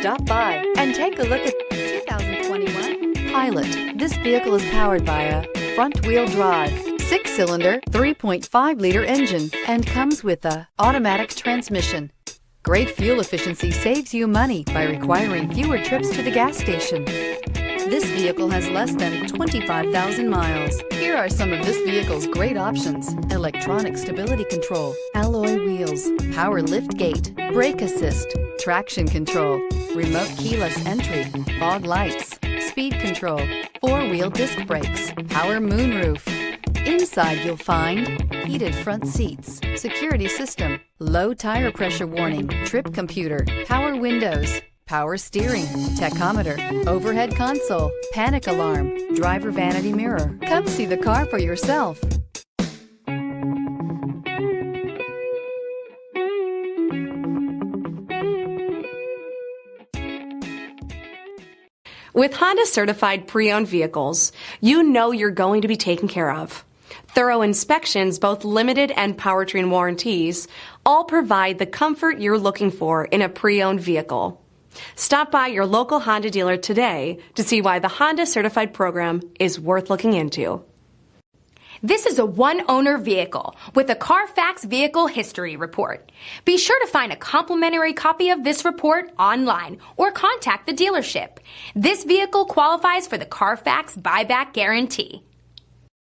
Stop by and take a look at 2021 Pilot. This vehicle is powered by a front-wheel drive, 6-cylinder, 3.5-liter engine, and comes with a automatic transmission. Great fuel efficiency saves you money by requiring fewer trips to the gas station. This vehicle has less than 25,000 miles. Here are some of this vehicle's great options: electronic stability control, alloy wheels, power liftgate, brake assist, traction control, remote keyless entry, fog lights, speed control, 4-wheel disc brakes, power moonroof. Inside you'll find heated front seats, security system, low tire pressure warning, trip computer, power windows, power steering, tachometer, overhead console, panic alarm, driver vanity mirror. Come see the car for yourself. With Honda certified pre-owned vehicles, you know you're going to be taken care of. Thorough inspections, both limited and powertrain warranties, all provide the comfort you're looking for in a pre-owned vehicle. Stop by your local Honda dealer today to see why the Honda Certified program is worth looking into. This is a one-owner vehicle with a CARFAX Vehicle History Report. Be sure to find a complimentary copy of this report online or contact the dealership. This vehicle qualifies for the CARFAX Buyback Guarantee.